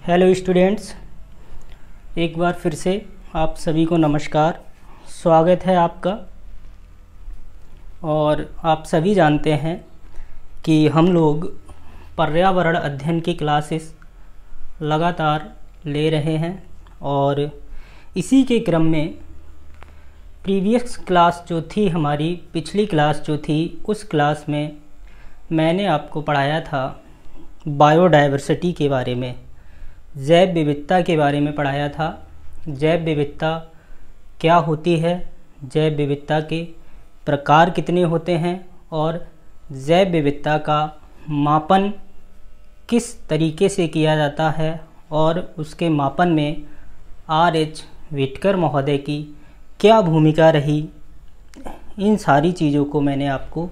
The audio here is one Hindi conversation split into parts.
हेलो स्टूडेंट्स, एक बार फिर से आप सभी को नमस्कार। स्वागत है आपका। और आप सभी जानते हैं कि हम लोग पर्यावरण अध्ययन की क्लासेस लगातार ले रहे हैं और इसी के क्रम में प्रीवियस क्लास जो थी, हमारी पिछली क्लास जो थी, उस क्लास में मैंने आपको पढ़ाया था बायोडायवर्सिटी के बारे में, जैव विविधता के बारे में पढ़ाया था। जैव विविधता क्या होती है, जैव विविधता के प्रकार कितने होते हैं और जैव विविधता का मापन किस तरीके से किया जाता है और उसके मापन में R.H. व्हिटकर महोदय की क्या भूमिका रही। इन सारी चीज़ों को मैंने आपको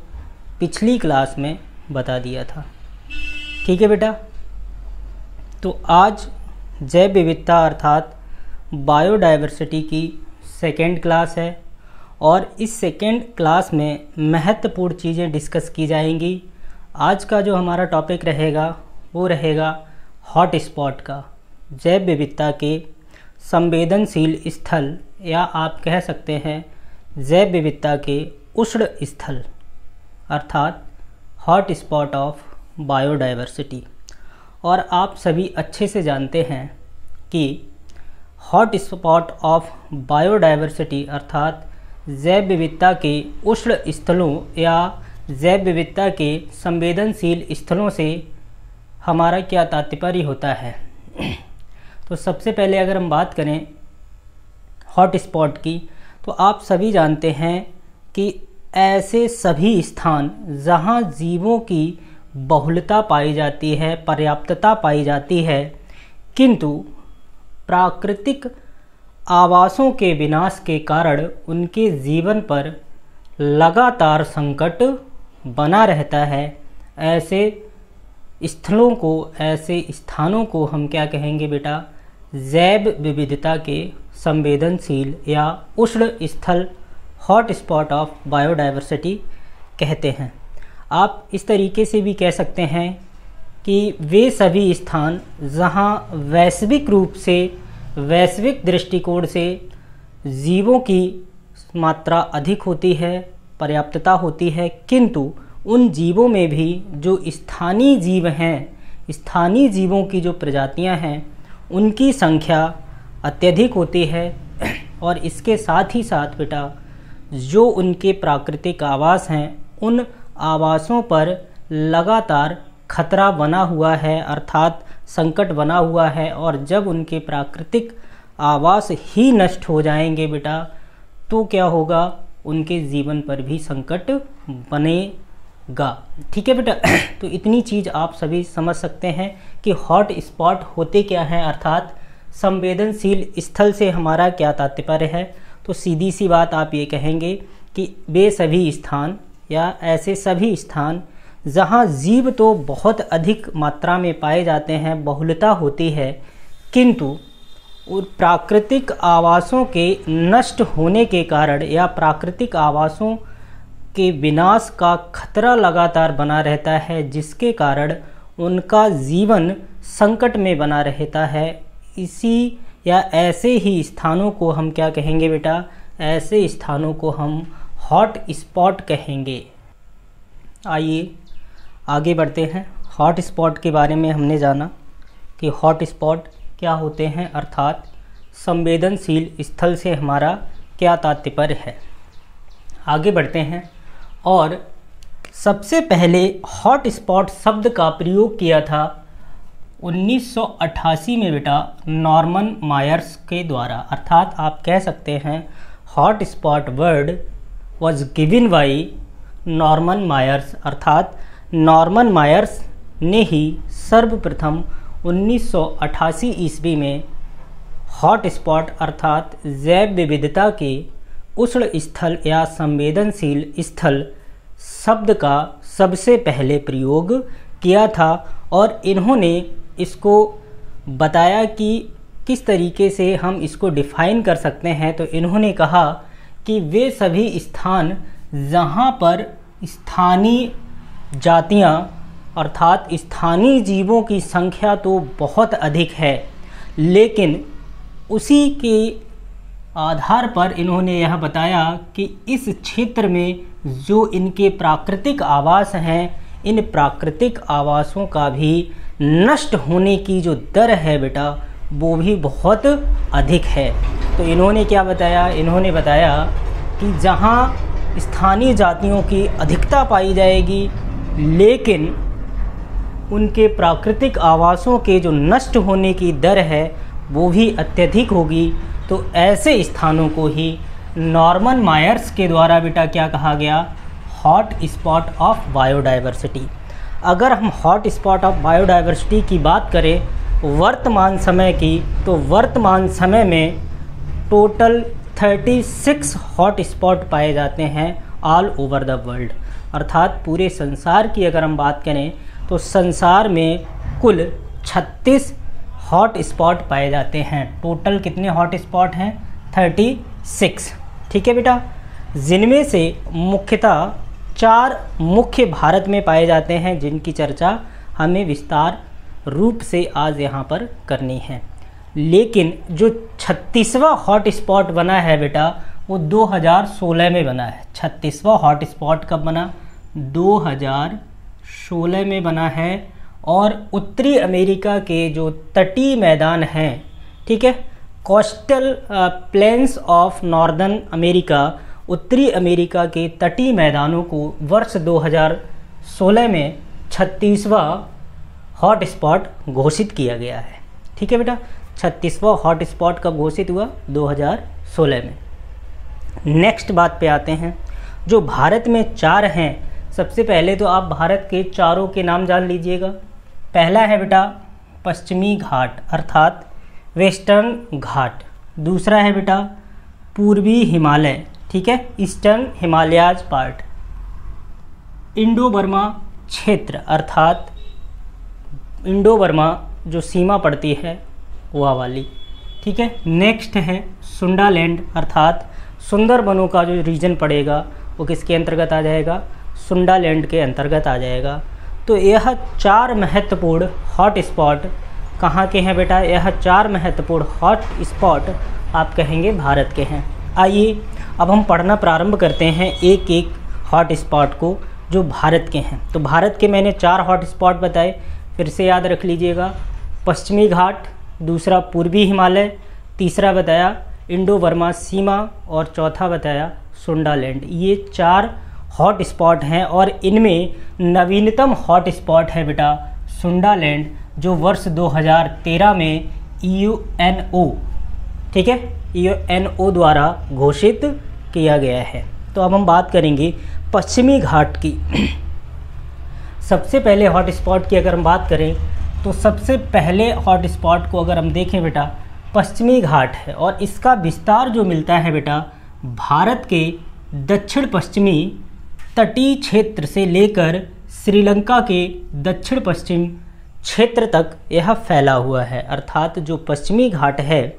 पिछली क्लास में बता दिया था। ठीक है बेटा, तो आज जैव विविधता अर्थात बायोडायवर्सिटी की सेकेंड क्लास है और इस सेकेंड क्लास में महत्वपूर्ण चीज़ें डिस्कस की जाएंगी। आज का जो हमारा टॉपिक रहेगा वो रहेगा हॉट स्पॉट का, जैव विविधता के संवेदनशील स्थल, या आप कह सकते हैं जैव विविधता के उष्ण स्थल अर्थात हॉट स्पॉट ऑफ बायोडायवर्सिटी। और आप सभी अच्छे से जानते हैं कि हॉट स्पॉट ऑफ बायोडायवर्सिटी अर्थात जैव विविधता के उष्ण स्थलों या जैव विविधता के संवेदनशील स्थलों से हमारा क्या तात्पर्य होता है। तो सबसे पहले अगर हम बात करें हॉट स्पॉट की, तो आप सभी जानते हैं कि ऐसे सभी स्थान जहां जीवों की बहुलता पाई जाती है, पर्याप्तता पाई जाती है, किंतु प्राकृतिक आवासों के विनाश के कारण उनके जीवन पर लगातार संकट बना रहता है, ऐसे स्थलों को, ऐसे स्थानों को हम क्या कहेंगे बेटा, जैव विविधता के संवेदनशील या उष्ण स्थल, हॉट स्पॉट ऑफ बायोडायवर्सिटी कहते हैं। आप इस तरीके से भी कह सकते हैं कि वे सभी स्थान जहां वैश्विक रूप से, वैश्विक दृष्टिकोण से जीवों की मात्रा अधिक होती है, पर्याप्तता होती है, किंतु उन जीवों में भी जो स्थानीय जीव हैं, स्थानीय जीवों की जो प्रजातियां हैं, उनकी संख्या अत्यधिक होती है। और इसके साथ ही साथ बेटा जो उनके प्राकृतिक आवास हैं, उन आवासों पर लगातार खतरा बना हुआ है अर्थात संकट बना हुआ है। और जब उनके प्राकृतिक आवास ही नष्ट हो जाएंगे बेटा, तो क्या होगा, उनके जीवन पर भी संकट बनेगा। ठीक है बेटा, तो इतनी चीज़ आप सभी समझ सकते हैं कि हॉट स्पॉट होते क्या हैं अर्थात संवेदनशील स्थल से हमारा क्या तात्पर्य है। तो सीधी सी बात आप ये कहेंगे कि वे सभी स्थान या ऐसे सभी स्थान जहाँ जीव तो बहुत अधिक मात्रा में पाए जाते हैं, बहुलता होती है, किंतु प्राकृतिक आवासों के नष्ट होने के कारण या प्राकृतिक आवासों के विनाश का खतरा लगातार बना रहता है, जिसके कारण उनका जीवन संकट में बना रहता है। इसी या ऐसे ही स्थानों को हम क्या कहेंगे बेटा, ऐसे स्थानों को हम हॉट स्पॉट कहेंगे। आइए आगे बढ़ते हैं। हॉट स्पॉट के बारे में हमने जाना कि हॉट स्पॉट क्या होते हैं अर्थात संवेदनशील स्थल से हमारा क्या तात्पर्य है। आगे बढ़ते हैं और सबसे पहले हॉट स्पॉट शब्द का प्रयोग किया था 1988 में बेटा नॉर्मन मायर्स के द्वारा, अर्थात आप कह सकते हैं hot spot word was given by Norman Myers, अर्थात नॉर्मन मायर्स ने ही सर्वप्रथम 1988 ईस्वी में हॉट स्पॉट अर्थात जैव विविधता के उष्ण स्थल या संवेदनशील स्थल शब्द का सबसे पहले प्रयोग किया था। और इन्होंने इसको बताया कि किस तरीके से हम इसको डिफाइन कर सकते हैं। तो इन्होंने कहा कि वे सभी स्थान जहाँ पर स्थानीय जातियाँ अर्थात स्थानीय जीवों की संख्या तो बहुत अधिक है, लेकिन उसी के आधार पर इन्होंने यह बताया कि इस क्षेत्र में जो इनके प्राकृतिक आवास हैं, इन प्राकृतिक आवासों का भी नष्ट होने की जो दर है बेटा, वो भी बहुत अधिक है। तो इन्होंने क्या बताया? इन्होंने बताया कि जहाँ स्थानीय जातियों की अधिकता पाई जाएगी, लेकिन उनके प्राकृतिक आवासों के जो नष्ट होने की दर है वो भी अत्यधिक होगी, तो ऐसे स्थानों को ही नॉर्मन मायर्स के द्वारा बेटा क्या कहा गया? Hot spot of biodiversity. अगर हम हॉट स्पॉट ऑफ बायोडाइवर्सिटी की बात करें वर्तमान समय की, तो वर्तमान समय में टोटल 36 हॉट स्पॉट पाए जाते हैं ऑल ओवर द वर्ल्ड। अर्थात पूरे संसार की अगर हम बात करें तो संसार में कुल 36 हॉट स्पॉट पाए जाते हैं। टोटल कितने हॉट स्पॉट हैं? 36। ठीक है बेटा, जिनमें से मुख्यतः 4 मुख्य भारत में पाए जाते हैं, जिनकी चर्चा हमें विस्तार रूप से आज यहाँ पर करनी है। लेकिन जो 36वां हॉट स्पॉट बना है बेटा, वो 2016 में बना है। 36वां हॉट स्पॉट कब बना? 2016 में बना है। और उत्तरी अमेरिका के जो तटीय मैदान हैं, ठीक है, coastal planes of northern America, उत्तरी अमेरिका के तटीय मैदानों को वर्ष 2016 में 36वां हॉट स्पॉट घोषित किया गया है। ठीक है बेटा, 36वां हॉट स्पॉट कब घोषित हुआ? 2016 में। नेक्स्ट बात पे आते हैं, जो भारत में 4 हैं। सबसे पहले तो आप भारत के 4 के नाम जान लीजिएगा। पहला है बेटा पश्चिमी घाट अर्थात वेस्टर्न घाट। दूसरा है बेटा पूर्वी हिमालय, ठीक है, eastern Himalayas part. Indo Burma क्षेत्र अर्थात इंडो बर्मा जो सीमा पड़ती है वह वाली। ठीक है। नेक्स्ट है सुंडालैंड अर्थात सुंदरबनों का जो रीजन पड़ेगा वो किसके अंतर्गत आ जाएगा? सुंडालैंड के अंतर्गत आ जाएगा। तो यह 4 महत्वपूर्ण हॉट स्पॉट कहाँ के हैं बेटा? यह 4 महत्वपूर्ण हॉट स्पॉट आप कहेंगे भारत के हैं। आइए अब हम पढ़ना प्रारंभ करते हैं एक एक हॉट स्पॉट को जो भारत के हैं। तो भारत के मैंने 4 हॉट स्पॉट बताए, फिर से याद रख लीजिएगा। पश्चिमी घाट, दूसरा पूर्वी हिमालय, तीसरा बताया इंडो बर्मा सीमा और चौथा बताया सुंडालैंड। ये 4 हॉट स्पॉट हैं और इनमें नवीनतम हॉट स्पॉट है बेटा सुंडालैंड, जो वर्ष 2013 में यूएनओ, ठीक है, यूएनओ द्वारा घोषित किया गया है। तो अब हम बात करेंगे पश्चिमी घाट की। सबसे पहले हॉट स्पॉट की अगर हम बात करें तो सबसे पहले हॉट स्पॉट को अगर हम देखें बेटा पश्चिमी घाट है, और इसका विस्तार जो मिलता है बेटा भारत के दक्षिण पश्चिमी तटीय क्षेत्र से लेकर श्रीलंका के दक्षिण पश्चिम क्षेत्र तक यह फैला हुआ है। अर्थात जो पश्चिमी घाट है,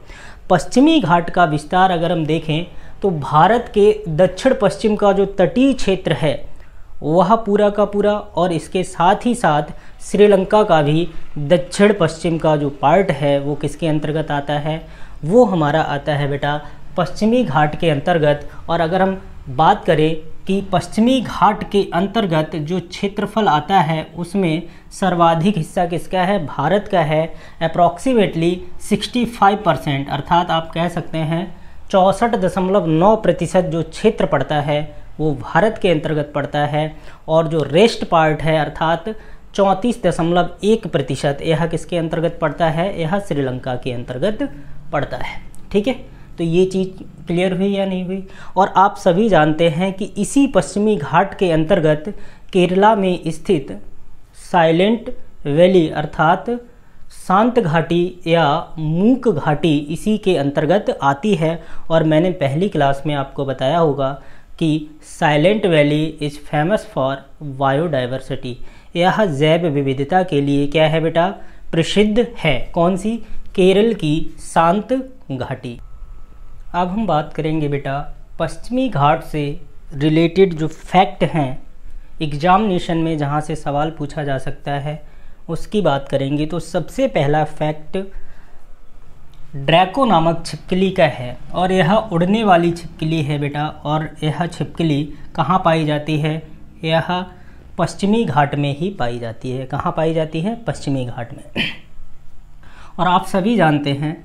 पश्चिमी घाट का विस्तार अगर हम देखें तो भारत के दक्षिण पश्चिम का जो तटीय क्षेत्र है वह पूरा का पूरा, और इसके साथ ही साथ श्रीलंका का भी दक्षिण पश्चिम का जो पार्ट है वो किसके अंतर्गत आता है? वो हमारा आता है बेटा पश्चिमी घाट के अंतर्गत। और अगर हम बात करें कि पश्चिमी घाट के अंतर्गत जो क्षेत्रफल आता है उसमें सर्वाधिक हिस्सा किसका है? भारत का है। अप्रॉक्सीमेटली 65%, अर्थात आप कह सकते हैं 64.9% जो क्षेत्र पड़ता है वो भारत के अंतर्गत पड़ता है, और जो रेस्ट पार्ट है अर्थात 34.1% यह किसके अंतर्गत पड़ता है? यह श्रीलंका के अंतर्गत पड़ता है। ठीक है, तो ये चीज़ क्लियर हुई या नहीं हुई? और आप सभी जानते हैं कि इसी पश्चिमी घाट के अंतर्गत केरला में स्थित साइलेंट वैली अर्थात शांत घाटी या मूक घाटी इसी के अंतर्गत आती है। और मैंने पहली क्लास में आपको बताया होगा कि silent valley is famous for biodiversity. यह जैव विविधता के लिए क्या है बेटा? प्रसिद्ध है। कौन सी? केरल की शांत घाटी। अब हम बात करेंगे बेटा पश्चिमी घाट से रिलेटेड जो फैक्ट हैं एग्जामिनेशन में जहाँ से सवाल पूछा जा सकता है उसकी बात करेंगे। तो सबसे पहला फैक्ट ड्रैको नामक छिपकली का है, और यह उड़ने वाली छिपकली है बेटा। और यह छिपकली कहाँ पाई जाती है? यह पश्चिमी घाट में ही पाई जाती है। कहाँ पाई जाती है? पश्चिमी घाट में। और आप सभी जानते हैं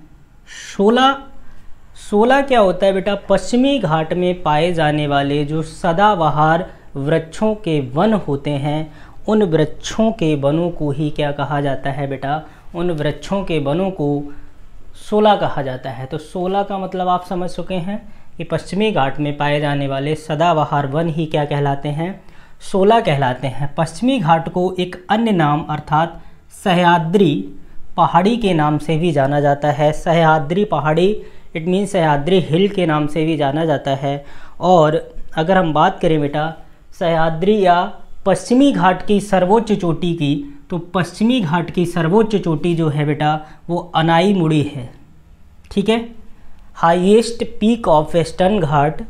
16 क्या होता है बेटा? पश्चिमी घाट में पाए जाने वाले जो सदाबहार वृक्षों के वन होते हैं, उन वृक्षों के वनों को ही क्या कहा जाता है बेटा? उन वृक्षों के वनों को 16 कहा जाता है। तो 16 का मतलब आप समझ चुके हैं कि पश्चिमी घाट में पाए जाने वाले सदाबहार वन ही क्या कहलाते हैं? 16 कहलाते हैं। पश्चिमी घाट को एक अन्य नाम अर्थात सह्याद्री पहाड़ी के नाम से भी जाना जाता है। सह्याद्री पहाड़ी इट मीन सह्याद्री हिल के नाम से भी जाना जाता है। और अगर हम बात करें बेटा सह्याद्री या पश्चिमी घाट की सर्वोच्च चोटी की, तो पश्चिमी घाट की सर्वोच्च चोटी जो है बेटा वो अनाईमुड़ी है। ठीक है, highest peak of western Ghat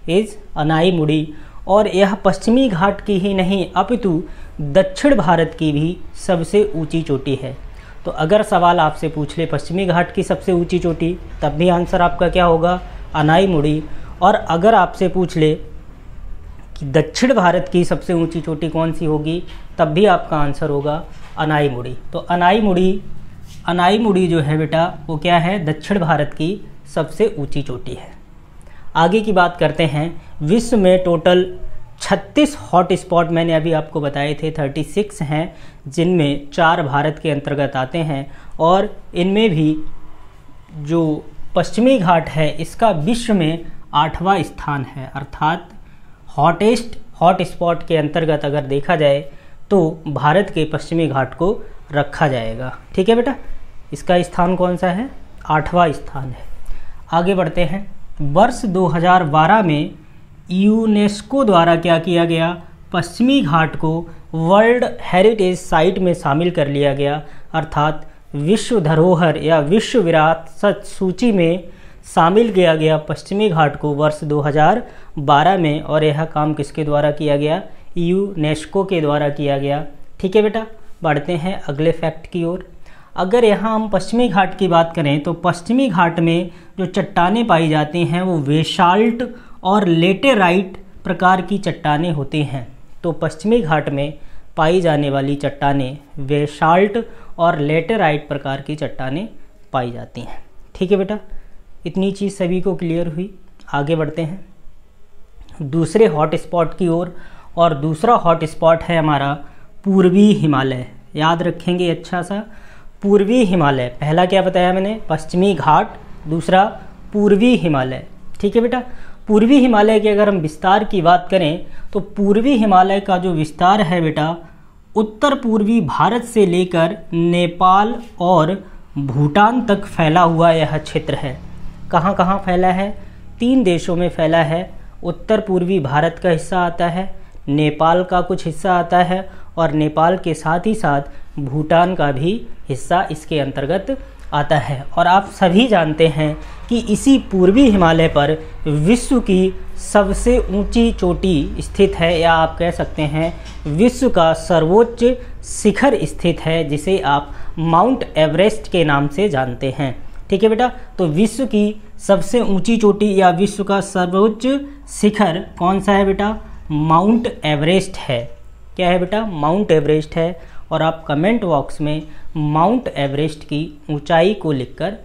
is Anamudi. और यह पश्चिमी घाट की ही नहीं अपितु दक्षिण भारत की भी सबसे ऊंची चोटी है। तो अगर सवाल आपसे पूछ ले पश्चिमी घाट की सबसे ऊंची चोटी, तब भी आंसर आपका क्या होगा? अनाईमुड़ी। और अगर आपसे पूछ ले कि दक्षिण भारत की सबसे ऊंची चोटी कौन सी होगी, तब भी आपका आंसर होगा अनाईमुड़ी। तो अनाईमुड़ी जो है बेटा वो क्या है? दक्षिण भारत की सबसे ऊंची चोटी है। आगे की बात करते हैं। विश्व में टोटल 36 हॉट स्पॉट मैंने अभी आपको बताए थे, 36 हैं, जिनमें 4 भारत के अंतर्गत आते हैं। और इनमें भी जो पश्चिमी घाट है इसका विश्व में 8वां स्थान है। अर्थात हॉटेस्ट हॉट स्पॉट के अंतर्गत अगर देखा जाए तो भारत के पश्चिमी घाट को रखा जाएगा। ठीक है बेटा, इसका स्थान कौन सा है? 8वां स्थान है। आगे बढ़ते हैं। वर्ष 2012 में यूनेस्को द्वारा क्या किया गया? पश्चिमी घाट को वर्ल्ड हेरिटेज साइट में शामिल कर लिया गया। अर्थात विश्व धरोहर या विश्व विरासत सूची में शामिल किया गया पश्चिमी घाट को वर्ष 2012 में। और यह काम किसके द्वारा किया गया? यूनेस्को के द्वारा किया गया। ठीक है बेटा, बढ़ते हैं अगले फैक्ट की ओर। अगर यहाँ हम पश्चिमी घाट की बात करें तो पश्चिमी घाट में जो चट्टानें पाई जाती हैं वो बेसाल्ट और लेटेराइट प्रकार की चट्टानें होती हैं। तो पश्चिमी घाट में पाई जाने वाली चट्टानें बेसाल्ट और लेटेराइट प्रकार की चट्टानें पाई जाती हैं। ठीक है बेटा, इतनी चीज़ सभी को क्लियर हुई। आगे बढ़ते हैं दूसरे हॉट स्पॉट की ओर। और दूसरा हॉट स्पॉट है हमारा पूर्वी हिमालय। याद रखेंगे अच्छा सा, पूर्वी हिमालय। पहला क्या बताया मैंने? पश्चिमी घाट, दूसरा पूर्वी हिमालय। ठीक है बेटा, पूर्वी हिमालय के अगर हम विस्तार की बात करें तो पूर्वी हिमालय का जो विस्तार है बेटा उत्तर पूर्वी भारत से लेकर नेपाल और भूटान तक फैला हुआ यह क्षेत्र है। कहाँ कहाँ फैला है? 3 देशों में फैला है। उत्तर पूर्वी भारत का हिस्सा आता है, नेपाल का कुछ हिस्सा आता है, और नेपाल के साथ ही साथ भूटान का भी हिस्सा इसके अंतर्गत आता है। और आप सभी जानते हैं कि इसी पूर्वी हिमालय पर विश्व की सबसे ऊंची चोटी स्थित है, या आप कह सकते हैं विश्व का सर्वोच्च शिखर स्थित है, जिसे आप माउंट एवरेस्ट के नाम से जानते हैं। ठीक है बेटा, तो विश्व की सबसे ऊंची चोटी या विश्व का सर्वोच्च शिखर कौन सा है बेटा? माउंट एवरेस्ट है। क्या है बेटा? माउंट एवरेस्ट है। और आप कमेंट बॉक्स में माउंट एवरेस्ट की ऊंचाई को लिखकर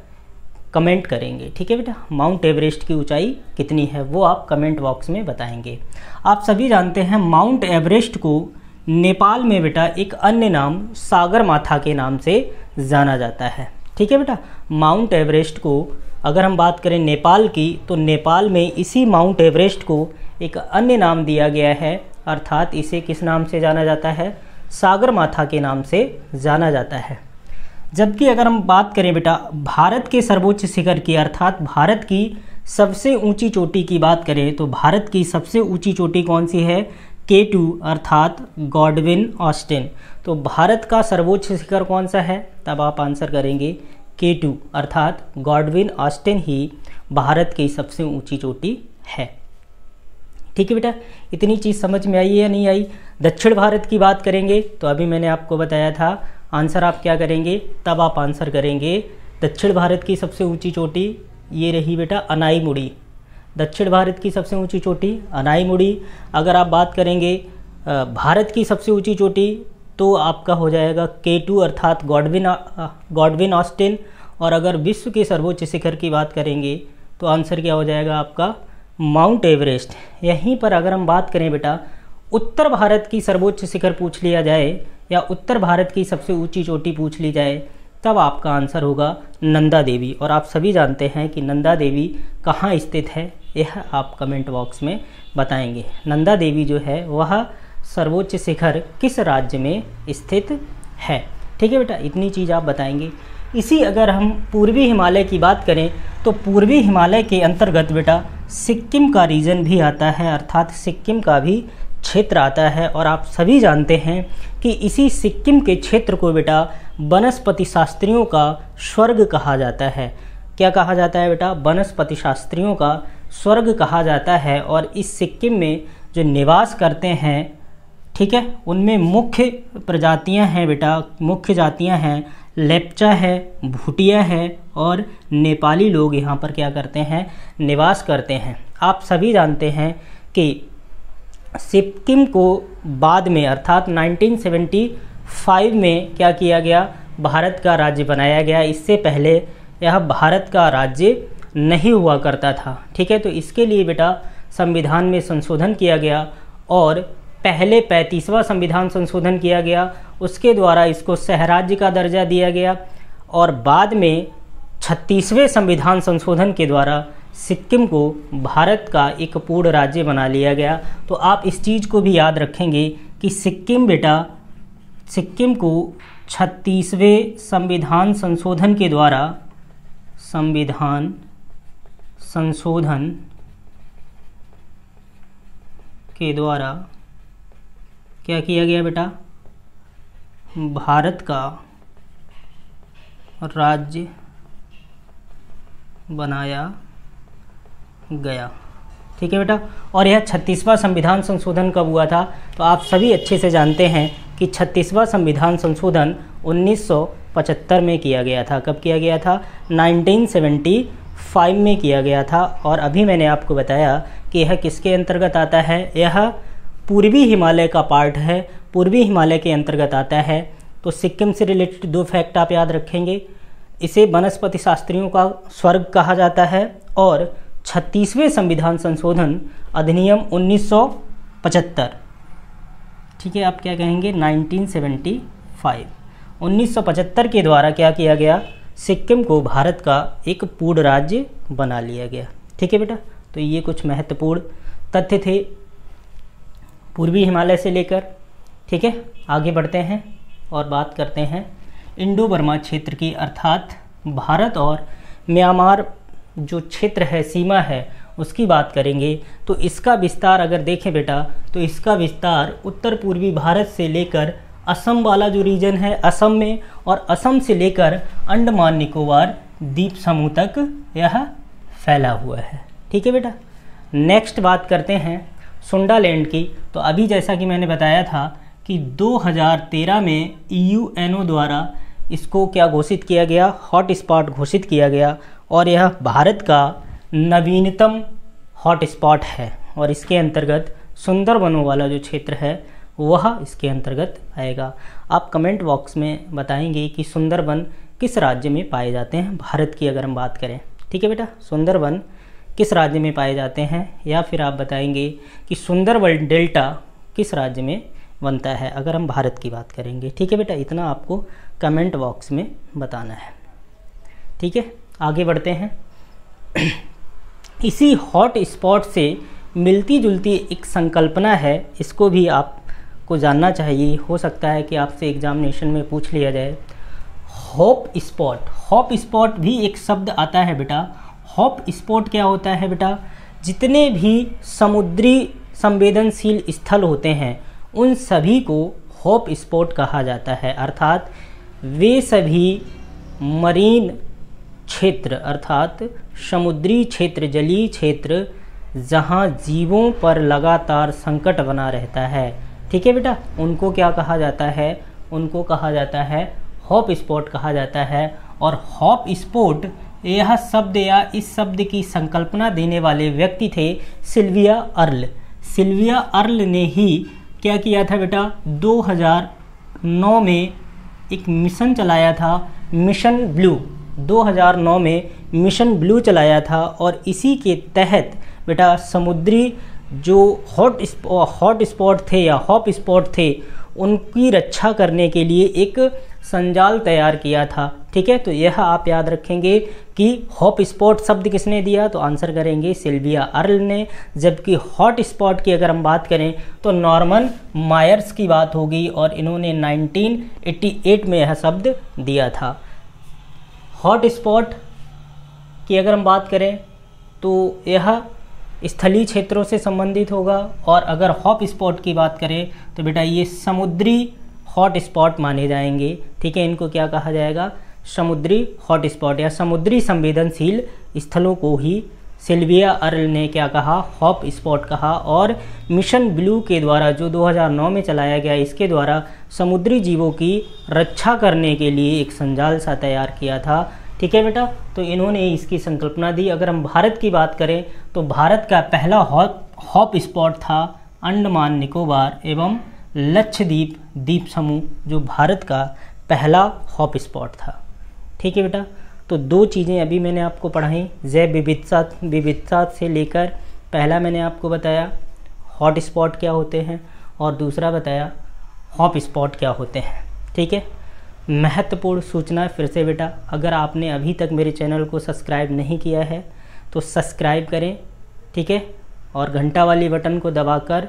कमेंट करेंगे। ठीक है बेटा, माउंट एवरेस्ट की ऊंचाई कितनी है वो आप कमेंट बॉक्स में बताएंगे। आप सभी जानते हैं माउंट एवरेस्ट को नेपाल में बेटा एक अन्य नाम सागरमाथा के नाम से जाना जाता है। ठीक है बेटा, माउंट एवरेस्ट को अगर हम बात करें नेपाल की, तो नेपाल में इसी माउंट एवरेस्ट को एक अन्य नाम दिया गया है। अर्थात इसे किस नाम से जाना जाता है? सागरमाथा के नाम से जाना जाता है। जबकि अगर हम बात करें बेटा भारत के सर्वोच्च शिखर की, अर्थात भारत की सबसे ऊंची चोटी की बात करें, तो भारत की सबसे ऊंची चोटी कौन सी है? K2 अर्थात गॉडविन ऑस्टिन। तो भारत का सर्वोच्च शिखर कौन सा है? तब आप आंसर करेंगे K2 अर्थात गॉडविन ऑस्टिन ही भारत की सबसे ऊंची चोटी है। ठीक है बेटा, इतनी चीज़ समझ में आई या नहीं आई। दक्षिण भारत की बात करेंगे तो अभी मैंने आपको बताया था आंसर आप क्या करेंगे, तब आप आंसर करेंगे दक्षिण भारत की सबसे ऊंची चोटी ये रही बेटा अनाईमुड़ी। दक्षिण भारत की सबसे ऊंची चोटी अनाईमुड़ी। अगर आप बात करेंगे भारत की सबसे ऊंची चोटी तो आपका हो जाएगा K2 अर्थात गॉडविन ऑस्टिन। और अगर विश्व के सर्वोच्च शिखर की बात करेंगे तो आंसर क्या हो जाएगा आपका माउंट एवरेस्ट। यहीं पर अगर हम बात करें बेटा उत्तर भारत की सर्वोच्च शिखर पूछ लिया जाए या उत्तर भारत की सबसे ऊंची चोटी पूछ ली जाए तब आपका आंसर होगा नंदा देवी। और आप सभी जानते हैं कि नंदा देवी कहाँ स्थित है, यह आप कमेंट बॉक्स में बताएंगे। नंदा देवी जो है वह सर्वोच्च शिखर किस राज्य में स्थित है। ठीक है बेटा, इतनी चीज़ आप बताएंगे। इसी अगर हम पूर्वी हिमालय की बात करें तो पूर्वी हिमालय के अंतर्गत बेटा सिक्किम का रीजन भी आता है, अर्थात सिक्किम का भी क्षेत्र आता है। और आप सभी जानते हैं कि इसी सिक्किम के क्षेत्र को बेटा वनस्पति शास्त्रियों का स्वर्ग कहा जाता है। क्या कहा जाता है बेटा, वनस्पति शास्त्रियों का स्वर्ग कहा जाता है। और इस सिक्किम में जो निवास करते हैं, ठीक है, उनमें मुख्य प्रजातियां हैं बेटा, मुख्य जातियां हैं लेप्चा है, भूटिया है और नेपाली लोग यहाँ पर क्या करते हैं, निवास करते हैं। आप सभी जानते हैं कि सिक्किम को बाद में अर्थात 1975 में क्या किया गया, भारत का राज्य बनाया गया। इससे पहले यह भारत का राज्य नहीं हुआ करता था। ठीक है, तो इसके लिए बेटा संविधान में संशोधन किया गया और पहले 35वां संविधान संशोधन किया गया, उसके द्वारा इसको सहराज्य का दर्जा दिया गया और बाद में 36वें संविधान संशोधन के द्वारा सिक्किम को भारत का एक पूर्ण राज्य बना लिया गया। तो आप इस चीज़ को भी याद रखेंगे कि सिक्किम बेटा, सिक्किम को 36वें संविधान संशोधन के द्वारा, संविधान संशोधन के द्वारा क्या किया गया बेटा, भारत का राज्य बनाया गया। ठीक है बेटा, और यह 36वां संविधान संशोधन कब हुआ था, तो आप सभी अच्छे से जानते हैं कि 36वां संविधान संशोधन 1975 में किया गया था। कब किया गया था, 1975 में किया गया था। और अभी मैंने आपको बताया कि यह किसके अंतर्गत आता है, यह पूर्वी हिमालय का पार्ट है, पूर्वी हिमालय के अंतर्गत आता है। तो सिक्किम से रिलेटेड दो फैक्ट आप याद रखेंगे, इसे वनस्पति शास्त्रियों का स्वर्ग कहा जाता है और 36वें संविधान संशोधन अधिनियम 1975, ठीक है, आप क्या कहेंगे 1975, 1975 के द्वारा क्या किया गया, सिक्किम को भारत का एक पूर्ण राज्य बना लिया गया। ठीक है बेटा, तो ये कुछ महत्वपूर्ण तथ्य थे पूर्वी हिमालय से लेकर। ठीक है, आगे बढ़ते हैं और बात करते हैं इंडो बर्मा क्षेत्र की, अर्थात भारत और म्यांमार जो क्षेत्र है, सीमा है, उसकी बात करेंगे। तो इसका विस्तार अगर देखें बेटा, तो इसका विस्तार उत्तर पूर्वी भारत से लेकर असम वाला जो रीजन है, असम में, और असम से लेकर अंडमान निकोबार द्वीप समूह तक यह फैला हुआ है। ठीक है बेटा, नेक्स्ट बात करते हैं सुंडालैंड की। तो अभी जैसा कि मैंने बताया था कि 2013 में यूएनओ द्वारा इसको क्या घोषित किया गया, हॉट स्पॉट घोषित किया गया और यह भारत का नवीनतम हॉट स्पॉट है। और इसके अंतर्गत सुंदरबनों वाला जो क्षेत्र है वह इसके अंतर्गत आएगा। आप कमेंट बॉक्स में बताएंगे कि सुंदरबन किस राज्य में पाए जाते हैं, भारत की अगर हम बात करें। ठीक है बेटा, सुंदरबन किस राज्य में पाए जाते हैं, या फिर आप बताएंगे कि सुंदरबन डेल्टा किस राज्य में बनता है अगर हम भारत की बात करेंगे। ठीक है बेटा, इतना आपको कमेंट बॉक्स में बताना है। ठीक है, आगे बढ़ते हैं। इसी हॉट स्पॉट से मिलती जुलती एक संकल्पना है, इसको भी आपको जानना चाहिए, हो सकता है कि आपसे एग्जामिनेशन में पूछ लिया जाए। हॉप स्पॉट, हॉप स्पॉट भी एक शब्द आता है बेटा। हॉप स्पॉट क्या होता है बेटा, जितने भी समुद्री संवेदनशील स्थल होते हैं उन सभी को हॉप स्पॉट कहा जाता है, अर्थात वे सभी मरीन क्षेत्र, अर्थात समुद्री क्षेत्र, जलीय क्षेत्र जहाँ जीवों पर लगातार संकट बना रहता है। ठीक है बेटा, उनको क्या कहा जाता है? उनको कहा जाता है हॉप स्पॉट कहा जाता है। और हॉप स्पॉट यह शब्द या इस शब्द की संकल्पना देने वाले व्यक्ति थे सिल्विया अर्ल। सिल्विया अर्ल ने ही क्या किया था बेटा, 2009 में एक मिशन चलाया था, मिशन ब्लू। 2009 में मिशन ब्लू चलाया था और इसी के तहत बेटा समुद्री जो हॉट स्पॉट थे या हॉप स्पॉट थे उनकी रक्षा करने के लिए एक संजाल तैयार किया था। ठीक है, तो यह आप याद रखेंगे कि हॉप स्पॉट शब्द किसने दिया, तो आंसर करेंगे सिल्विया अर्ल ने। जबकि हॉट स्पॉट की अगर हम बात करें तो नॉर्मन मायर्स की बात होगी और इन्होंने 1988 में यह शब्द दिया था। हॉट स्पॉट की अगर हम बात करें तो यह स्थलीय क्षेत्रों से संबंधित होगा, और अगर हॉप स्पॉट की बात करें तो बेटा ये समुद्री हॉट स्पॉट माने जाएंगे। ठीक है, इनको क्या कहा जाएगा, समुद्री हॉट स्पॉट या समुद्री संवेदनशील स्थलों को ही सिल्विया अर्ल ने क्या कहा, हॉप स्पॉट कहा। और मिशन ब्लू के द्वारा जो 2009 में चलाया गया, इसके द्वारा समुद्री जीवों की रक्षा करने के लिए एक संजाल सा तैयार किया था। ठीक है बेटा, तो इन्होंने इसकी संकल्पना दी। अगर हम भारत की बात करें तो भारत का पहला हॉप स्पॉट था अंडमान निकोबार एवं लक्षद्वीप द्वीप समूह, जो भारत का पहला हॉप स्पॉट था। ठीक है बेटा, तो दो चीज़ें अभी मैंने आपको पढ़ाई, जैव विविधता से लेकर पहला मैंने आपको बताया हॉट स्पॉट क्या होते हैं और दूसरा बताया हॉप स्पॉट क्या होते हैं। ठीक है, महत्वपूर्ण सूचना फिर से बेटा, अगर आपने अभी तक मेरे चैनल को सब्सक्राइब नहीं किया है तो सब्सक्राइब करें। ठीक है, और घंटा वाली बटन को दबाकर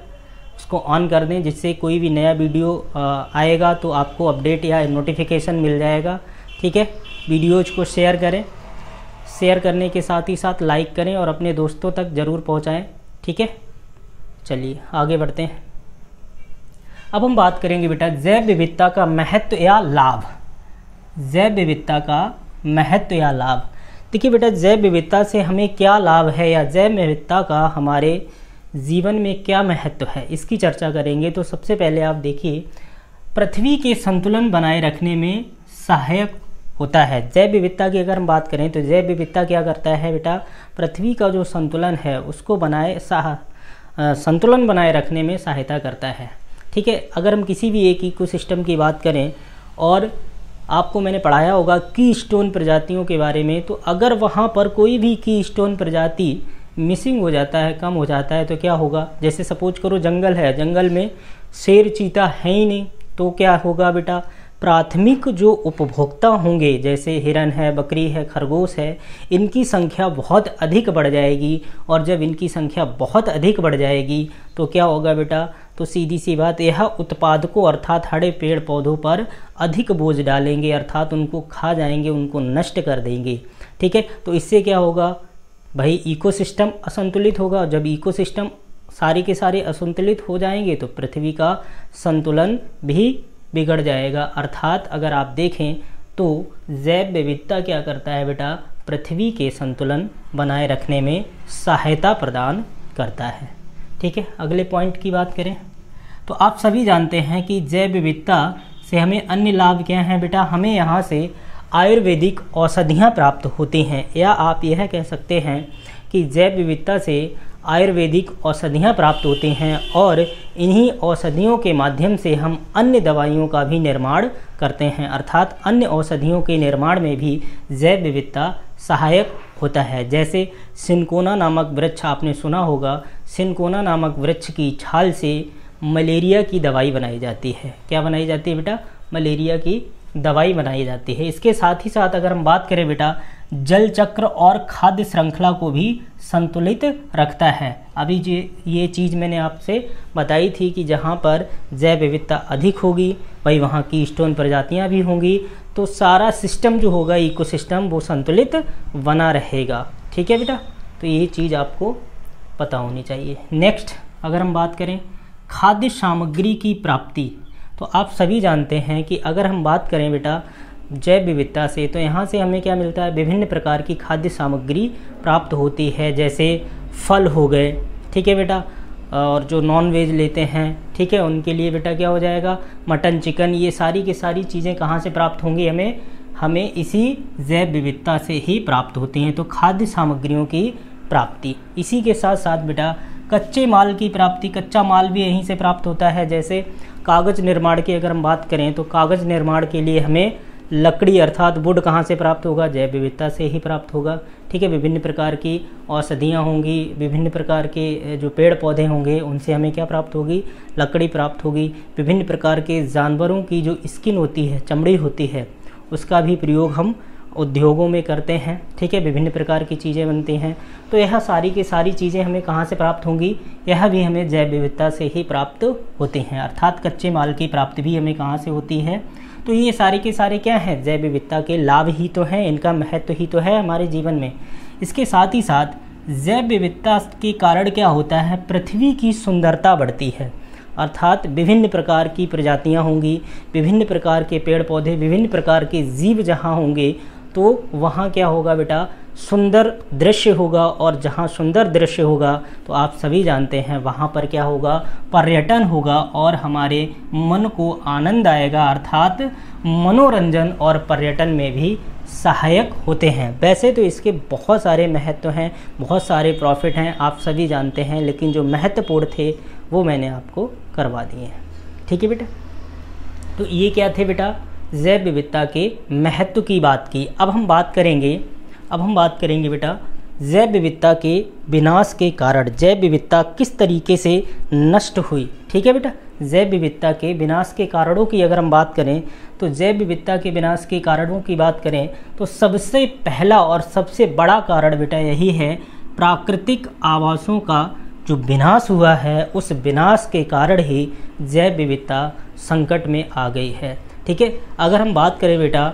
उसको ऑन कर दें, जिससे कोई भी नया वीडियो आएगा तो आपको अपडेट या नोटिफिकेशन मिल जाएगा। ठीक है, वीडियोज को शेयर करें, शेयर करने के साथ ही साथ लाइक करें और अपने दोस्तों तक ज़रूर पहुंचाएं। ठीक है, चलिए आगे बढ़ते हैं। अब हम बात करेंगे बेटा जैव विविधता का महत्व या लाभ। जैव विविधता का महत्व या लाभ। देखिए बेटा, जैव विविधता से हमें क्या लाभ है या जैव विविधता का हमारे जीवन में क्या महत्व है, इसकी चर्चा करेंगे। तो सबसे पहले आप देखिए, पृथ्वी के संतुलन बनाए रखने में सहायक होता है। जैव विविधता की अगर हम बात करें तो जैव विविधता क्या करता है बेटा, पृथ्वी का जो संतुलन है उसको संतुलन बनाए रखने में सहायता करता है। ठीक है, अगर हम किसी भी एक इकोसिस्टम की बात करें, और आपको मैंने पढ़ाया होगा की स्टोन प्रजातियों के बारे में, तो अगर वहाँ पर कोई भी की स्टोन प्रजाति मिसिंग हो जाता है, कम हो जाता है, तो क्या होगा, जैसे सपोज करो जंगल है, जंगल में शेर चीता है ही नहीं, तो क्या होगा बेटा, प्राथमिक जो उपभोक्ता होंगे जैसे हिरन है, बकरी है, खरगोश है, इनकी संख्या बहुत अधिक बढ़ जाएगी। और जब इनकी संख्या बहुत अधिक बढ़ जाएगी तो क्या होगा बेटा, तो सीधी सी बात, यह उत्पादकों अर्थात हरे पेड़ पौधों पर अधिक बोझ डालेंगे, अर्थात उनको खा जाएंगे, उनको नष्ट कर देंगे। ठीक है, तो इससे क्या होगा भाई, इकोसिस्टम असंतुलित होगा। जब इकोसिस्टम सारे के सारे असंतुलित हो जाएंगे तो पृथ्वी का संतुलन भी बिगड़ जाएगा। अर्थात अगर आप देखें तो जैव विविधता क्या करता है बेटा, पृथ्वी के संतुलन बनाए रखने में सहायता प्रदान करता है। ठीक है, अगले पॉइंट की बात करें तो आप सभी जानते हैं कि जैव विविधता से हमें अन्य लाभ क्या हैं बेटा, हमें यहाँ से आयुर्वेदिक औषधियाँ प्राप्त होती हैं, या आप यह कह सकते हैं कि जैव विविधता से आयुर्वेदिक औषधियाँ प्राप्त होती हैं, और इन्हीं औषधियों के माध्यम से हम अन्य दवाइयों का भी निर्माण करते हैं। अर्थात अन्य औषधियों के निर्माण में भी जैव विविधता सहायक होता है। जैसे सिनकोना नामक वृक्ष आपने सुना होगा, सिनकोना नामक वृक्ष की छाल से मलेरिया की दवाई बनाई जाती है। क्या बनाई जाती है बेटा, मलेरिया की दवाई बनाई जाती है। इसके साथ ही साथ अगर हम बात करें बेटा, जल चक्र और खाद्य श्रृंखला को भी संतुलित रखता है। अभी ये चीज़ मैंने आपसे बताई थी कि जहाँ पर जैव विविधता अधिक होगी भाई वहाँ की स्टोन प्रजातियाँ भी होंगी, तो सारा सिस्टम जो होगा इकोसिस्टम वो संतुलित बना रहेगा। ठीक है बेटा, तो ये चीज़ आपको पता होनी चाहिए। नेक्स्ट अगर हम बात करें खाद्य सामग्री की प्राप्ति, तो आप सभी जानते हैं कि अगर हम बात करें बेटा जैव विविधता से, तो यहाँ से हमें क्या मिलता है, विभिन्न प्रकार की खाद्य सामग्री प्राप्त होती है। जैसे फल हो गए, ठीक है बेटा, और जो नॉन वेज लेते हैं, ठीक है, उनके लिए बेटा क्या हो जाएगा, मटन, चिकन, ये सारी की सारी चीज़ें कहाँ से प्राप्त होंगी, हमें इसी जैव विविधता से ही प्राप्त होती हैं। तो खाद्य सामग्रियों की प्राप्ति, इसी के साथ साथ बेटा कच्चे माल की प्राप्ति, कच्चा माल भी यहीं से प्राप्त होता है। जैसे कागज़ निर्माण की अगर हम बात करें तो कागज़ निर्माण के लिए हमें लकड़ी अर्थात वुड कहाँ से प्राप्त होगा, जैव विविधता से ही प्राप्त होगा, ठीक है। विभिन्न प्रकार की औषधियाँ होंगी, विभिन्न प्रकार के जो पेड़ पौधे होंगे उनसे हमें क्या प्राप्त होगी, लकड़ी प्राप्त होगी। विभिन्न प्रकार के जानवरों की जो स्किन होती है, चमड़ी होती है, उसका भी प्रयोग हम उद्योगों में करते हैं, ठीक है। विभिन्न प्रकार की चीज़ें बनती हैं। तो यह सारी की सारी चीज़ें हमें कहाँ से प्राप्त होंगी, यह भी हमें जैव विविधता से ही प्राप्त होती हैं, अर्थात कच्चे माल की प्राप्ति भी हमें कहाँ से होती है। तो ये सारे के सारे क्या हैं, जैव विविधता के लाभ ही तो हैं, इनका महत्व ही तो है हमारे जीवन में। इसके साथ ही साथ जैव विविधता के कारण क्या होता है, पृथ्वी की सुंदरता बढ़ती है, अर्थात विभिन्न प्रकार की प्रजातियां होंगी, विभिन्न प्रकार के पेड़ पौधे, विभिन्न प्रकार के जीव जहां होंगे तो वहाँ क्या होगा बेटा, सुंदर दृश्य होगा। और जहाँ सुंदर दृश्य होगा तो आप सभी जानते हैं वहाँ पर क्या होगा, पर्यटन होगा और हमारे मन को आनंद आएगा, अर्थात मनोरंजन और पर्यटन में भी सहायक होते हैं। वैसे तो इसके बहुत सारे महत्व हैं, बहुत सारे प्रॉफिट हैं, आप सभी जानते हैं, लेकिन जो महत्वपूर्ण थे वो मैंने आपको करवा दिए हैं, ठीक है बेटा। तो ये क्या थे बेटा, जैव विविधता के महत्व की बात की। अब हम बात करेंगे बेटा जैव विविधता के विनाश के कारण, जैव विविधता किस तरीके से नष्ट हुई, ठीक है बेटा। जैव विविधता के विनाश के कारणों की अगर हम बात करें तो जैव विविधता के विनाश के कारणों की बात करें तो सबसे पहला और सबसे बड़ा कारण बेटा यही है, प्राकृतिक आवासों का जो विनाश हुआ है, उस विनाश के कारण ही जैव विविधता संकट में आ गई है, ठीक है। अगर हम बात करें बेटा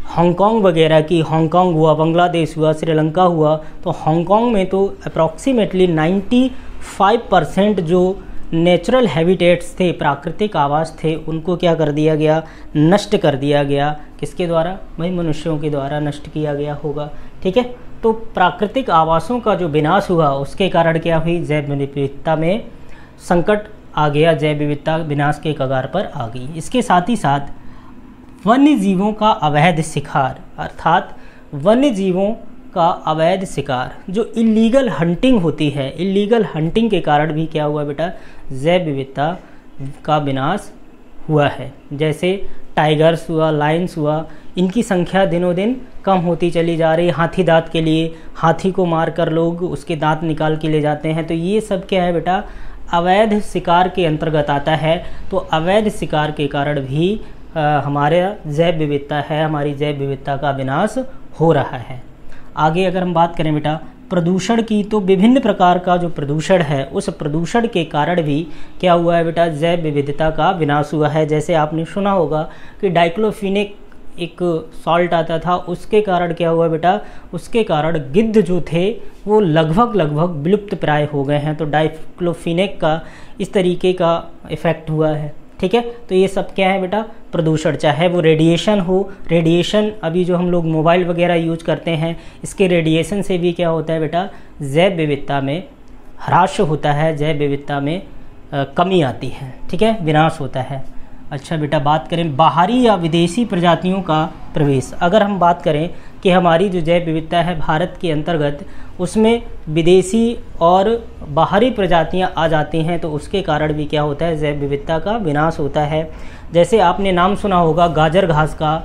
हांगकांग वगैरह की, हांगकांग हुआ, बांग्लादेश हुआ, श्रीलंका हुआ, तो हांगकांग में तो अप्रॉक्सीमेटली 95% जो नेचुरल हैबिटेट्स थे, प्राकृतिक आवास थे, उनको क्या कर दिया गया, नष्ट कर दिया गया। किसके द्वारा, वही मनुष्यों के द्वारा नष्ट किया गया होगा, ठीक है। तो प्राकृतिक आवासों का जो विनाश हुआ उसके कारण क्या हुई, जैव विविधता में संकट आ गया, जैव विविधता विनाश के कगार पर आ गई। इसके साथ ही साथ वन्य जीवों का अवैध शिकार, अर्थात वन्य जीवों का अवैध शिकार, जो इलीगल हंटिंग होती है, इलीगल हंटिंग के कारण भी क्या हुआ बेटा, जैव विविधता का विनाश हुआ है। जैसे टाइगर्स हुआ, लायंस हुआ, इनकी संख्या दिनों दिन कम होती चली जा रही। हाथी दांत के लिए हाथी को मारकर लोग उसके दांत निकाल के ले जाते हैं। तो ये सब क्या है बेटा, अवैध शिकार के अंतर्गत आता है। तो अवैध शिकार के कारण भी हमारे जैव विविधता है, हमारी जैव विविधता का विनाश हो रहा है। आगे अगर हम बात करें बेटा प्रदूषण की, तो विभिन्न प्रकार का जो प्रदूषण है, उस प्रदूषण के कारण भी क्या हुआ है बेटा, जैव विविधता का विनाश हुआ है। जैसे आपने सुना होगा कि डाइक्लोफिनेक एक सॉल्ट आता था, उसके कारण क्या हुआ बेटा, उसके कारण गिद्ध जो थे वो लगभग विलुप्त प्राय हो गए हैं। तो डाइक्लोफिनेक का इस तरीके का इफ़ेक्ट हुआ है, ठीक है। तो ये सब क्या है बेटा, प्रदूषण, चाहे वो रेडिएशन हो, रेडिएशन अभी जो हम लोग मोबाइल वगैरह यूज करते हैं, इसके रेडिएशन से भी क्या होता है बेटा, जैव विविधता में ह्रास होता है, जैव विविधता में कमी आती है, ठीक है, विनाश होता है। अच्छा बेटा बात करें बाहरी या विदेशी प्रजातियों का प्रवेश। अगर हम बात करें कि हमारी जो जैव विविधता है भारत के अंतर्गत, उसमें विदेशी और बाहरी प्रजातियां आ जाती हैं, तो उसके कारण भी क्या होता है, जैव विविधता का विनाश होता है। जैसे आपने नाम सुना होगा गाजर घास का,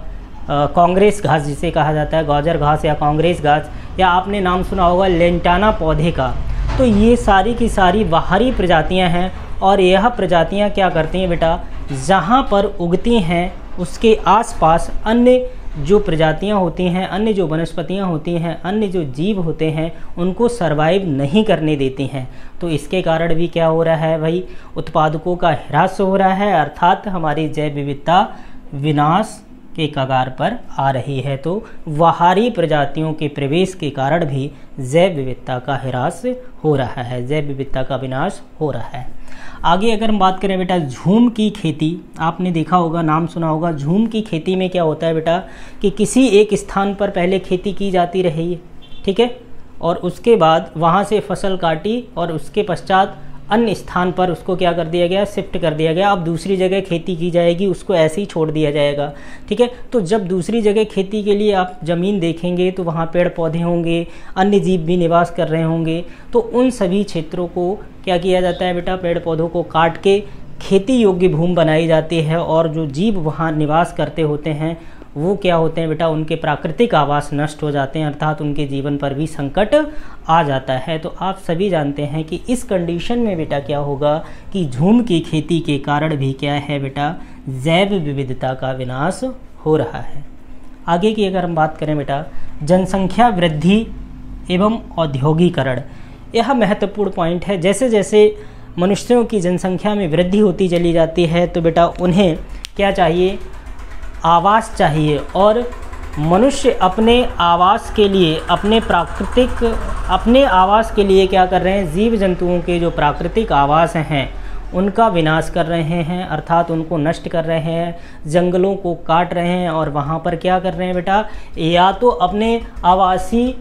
कांग्रेस घास जिसे कहा जाता है, गाजर घास या कांग्रेस घास, या आपने नाम सुना होगा लेंटाना पौधे का। तो ये सारी की सारी बाहरी प्रजातियां हैं और यह प्रजातियां क्या करती हैं बेटा, जहाँ पर उगती हैं उसके आसपास अन्य जो प्रजातियां होती हैं, अन्य जो वनस्पतियां होती हैं, अन्य जो जीव होते हैं, उनको सरवाइव नहीं करने देती हैं। तो इसके कारण भी क्या हो रहा है भाई, उत्पादकों का ह्रास हो रहा है, अर्थात हमारी जैव विविधता विनाश के कगार पर आ रही है। तो बाहरी प्रजातियों के प्रवेश के कारण भी जैव विविधता का ह्रास हो रहा है, जैव विविधता का विनाश हो रहा है। आगे अगर हम बात करें बेटा झूम की खेती, आपने देखा होगा, नाम सुना होगा। झूम की खेती में क्या होता है बेटा कि किसी एक स्थान पर पहले खेती की जाती रही है, ठीक है, और उसके बाद वहाँ से फसल काटी और उसके पश्चात अन्य स्थान पर उसको क्या कर दिया गया, शिफ्ट कर दिया गया। अब दूसरी जगह खेती की जाएगी, उसको ऐसे ही छोड़ दिया जाएगा, ठीक है। तो जब दूसरी जगह खेती के लिए आप ज़मीन देखेंगे तो वहाँ पेड़ पौधे होंगे, अन्य जीव भी निवास कर रहे होंगे, तो उन सभी क्षेत्रों को क्या किया जाता है बेटा, पेड़ पौधों को काट के खेती योग्य भूमि बनाई जाती है, और जो जीव वहाँ निवास करते होते हैं वो क्या होते हैं बेटा, उनके प्राकृतिक आवास नष्ट हो जाते हैं, अर्थात उनके जीवन पर भी संकट आ जाता है। तो आप सभी जानते हैं कि इस कंडीशन में बेटा क्या होगा कि झूम की खेती के कारण भी क्या है बेटा, जैव विविधता का विनाश हो रहा है। आगे की अगर हम बात करें बेटा, जनसंख्या वृद्धि एवं औद्योगिकरण, यह महत्वपूर्ण पॉइंट है। जैसे जैसे मनुष्यों की जनसंख्या में वृद्धि होती चली जाती है तो बेटा उन्हें क्या चाहिए, आवास चाहिए, और मनुष्य अपने आवास के लिए, अपने आवास के लिए क्या कर रहे हैं, जीव जंतुओं के जो प्राकृतिक आवास हैं उनका विनाश कर रहे हैं, अर्थात उनको नष्ट कर रहे हैं, जंगलों को काट रहे हैं, और वहाँ पर क्या कर रहे हैं बेटा, या तो अपने आवासीय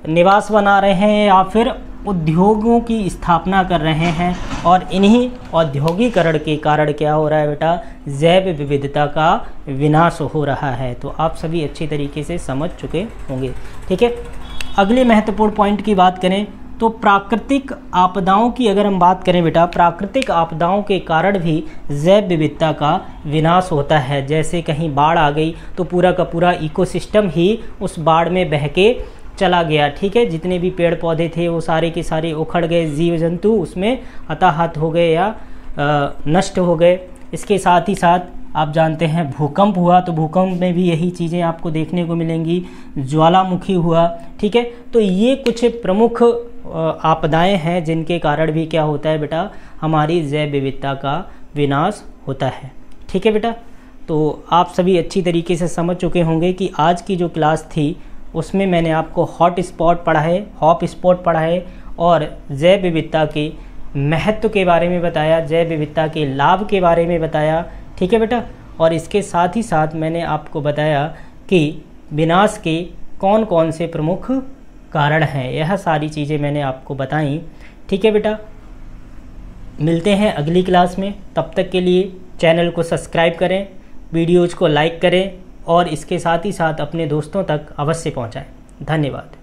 निवास बना रहे हैं या फिर उद्योगों की स्थापना कर रहे हैं। और इन्हीं औद्योगिकरण के कारण क्या हो रहा है बेटा, जैव विविधता का विनाश हो रहा है। तो आप सभी अच्छी तरीके से समझ चुके होंगे, ठीक है। अगले महत्वपूर्ण पॉइंट की बात करें तो प्राकृतिक आपदाओं की अगर हम बात करें बेटा, प्राकृतिक आपदाओं के कारण भी जैव विविधता का विनाश होता है। जैसे कहीं बाढ़ आ गई तो पूरा का पूरा इकोसिस्टम ही उस बाढ़ में बह के चला गया, ठीक है। जितने भी पेड़ पौधे थे वो सारे के सारे उखड़ गए, जीव जंतु उसमें हताहत हो गए या नष्ट हो गए। इसके साथ ही साथ आप जानते हैं भूकंप हुआ, तो भूकंप में भी यही चीज़ें आपको देखने को मिलेंगी, ज्वालामुखी हुआ, ठीक है। तो ये कुछ प्रमुख आपदाएं हैं जिनके कारण भी क्या होता है बेटा, हमारी जैव विविधता का विनाश होता है, ठीक है बेटा। तो आप सभी अच्छी तरीके से समझ चुके होंगे कि आज की जो क्लास थी उसमें मैंने आपको हॉट स्पॉट पढ़ा है और जैव विविधता के महत्व के बारे में बताया, जैव विविधता के लाभ के बारे में बताया, ठीक है बेटा। और इसके साथ ही साथ मैंने आपको बताया कि विनाश के कौन कौन से प्रमुख कारण हैं, यह सारी चीज़ें मैंने आपको बताई, ठीक है बेटा। मिलते हैं अगली क्लास में, तब तक के लिए चैनल को सब्सक्राइब करें, वीडियोज़ को लाइक करें और इसके साथ ही साथ अपने दोस्तों तक अवश्य पहुंचाएं। धन्यवाद।